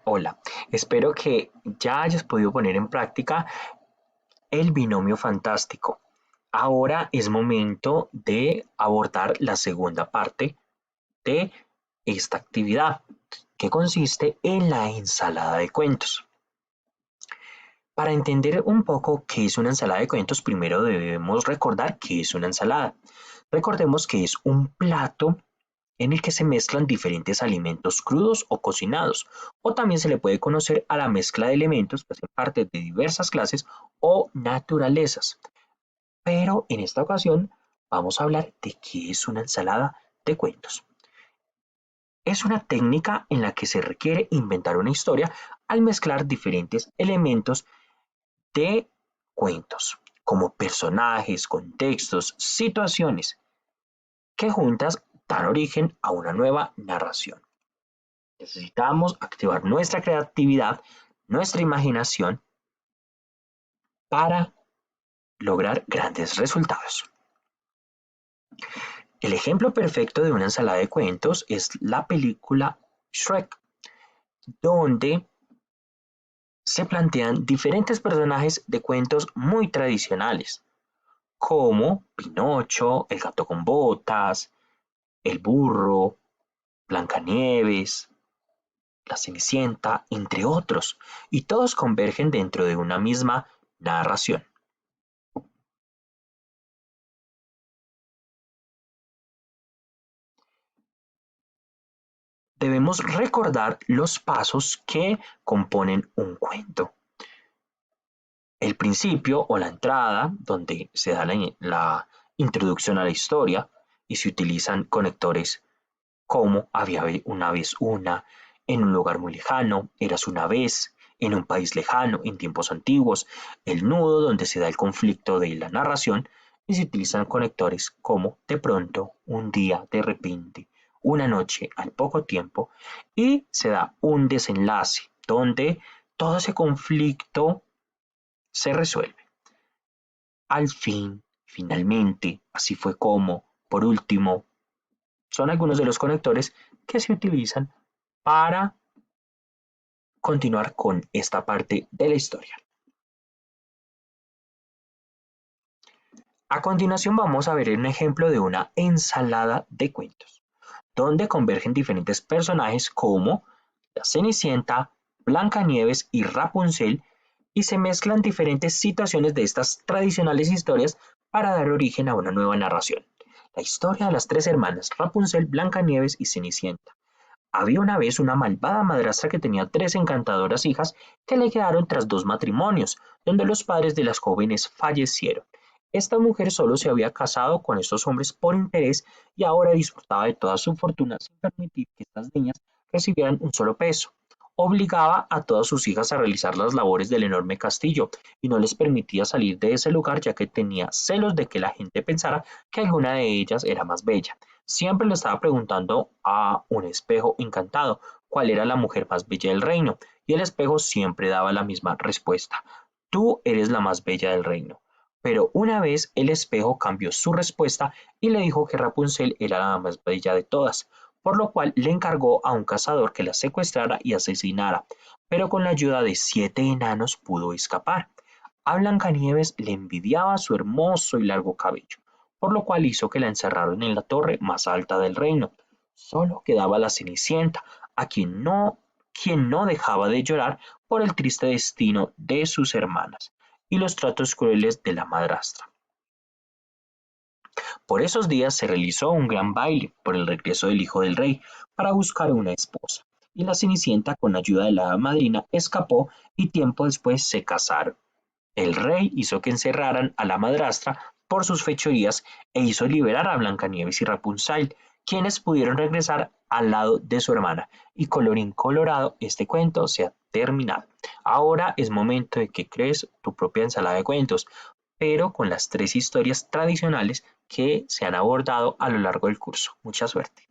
Hola, espero que ya hayas podido poner en práctica el binomio fantástico. Ahora es momento de abordar la segunda parte de esta actividad, que consiste en la ensalada de cuentos. Para entender un poco qué es una ensalada de cuentos, primero debemos recordar qué es una ensalada. Recordemos que es un plato en el que se mezclan diferentes alimentos crudos o cocinados, o también se le puede conocer a la mezcla de elementos que hacen parte de diversas clases o naturalezas. Pero en esta ocasión vamos a hablar de qué es una ensalada de cuentos. Es una técnica en la que se requiere inventar una historia al mezclar diferentes elementos de cuentos, como personajes, contextos, situaciones, que juntas dan origen a una nueva narración. Necesitamos activar nuestra creatividad, nuestra imaginación para lograr grandes resultados. El ejemplo perfecto de una ensalada de cuentos es la película Shrek, donde se plantean diferentes personajes de cuentos muy tradicionales, como Pinocho, el gato con botas, el burro, Blancanieves, la Cenicienta, entre otros, y todos convergen dentro de una misma narración. Debemos recordar los pasos que componen un cuento. El principio o la entrada, donde se da la introducción a la historia y se utilizan conectores como había una vez una, en un lugar muy lejano, eras una vez, en un país lejano, en tiempos antiguos, el nudo donde se da el conflicto de la narración y se utilizan conectores como de pronto, un día, de repente, una noche, al poco tiempo, y se da un desenlace donde todo ese conflicto se resuelve. Al fin, finalmente, así fue como, por último, son algunos de los conectores que se utilizan para continuar con esta parte de la historia. A continuación vamos a ver un ejemplo de una ensalada de cuentos, donde convergen diferentes personajes como la Cenicienta, Blancanieves y Rapunzel y se mezclan diferentes situaciones de estas tradicionales historias para dar origen a una nueva narración. La historia de las tres hermanas Rapunzel, Blancanieves y Cenicienta. Había una vez una malvada madrastra que tenía tres encantadoras hijas que le quedaron tras dos matrimonios, donde los padres de las jóvenes fallecieron. Esta mujer solo se había casado con estos hombres por interés y ahora disfrutaba de toda su fortuna sin permitir que estas niñas recibieran un solo peso. Obligaba a todas sus hijas a realizar las labores del enorme castillo y no les permitía salir de ese lugar ya que tenía celos de que la gente pensara que alguna de ellas era más bella. Siempre le estaba preguntando a un espejo encantado cuál era la mujer más bella del reino, y el espejo siempre daba la misma respuesta: tú eres la más bella del reino. Pero una vez el espejo cambió su respuesta y le dijo que Rapunzel era la más bella de todas, por lo cual le encargó a un cazador que la secuestrara y asesinara, pero con la ayuda de 7 enanos pudo escapar. A Blancanieves le envidiaba su hermoso y largo cabello, por lo cual hizo que la encerraran en la torre más alta del reino. Solo quedaba la Cenicienta, a quien no dejaba de llorar por el triste destino de sus hermanas y los tratos crueles de la madrastra. Por esos días se realizó un gran baile por el regreso del hijo del rey para buscar una esposa, y la Cenicienta, con ayuda de la hada madrina, escapó y tiempo después se casaron. El rey hizo que encerraran a la madrastra por sus fechorías e hizo liberar a Blancanieves y Rapunzel, quienes pudieron regresar al lado de su hermana. Y colorín colorado, este cuento se ha terminado. Ahora es momento de que crees tu propia ensalada de cuentos, pero con las tres historias tradicionales que se han abordado a lo largo del curso. Mucha suerte.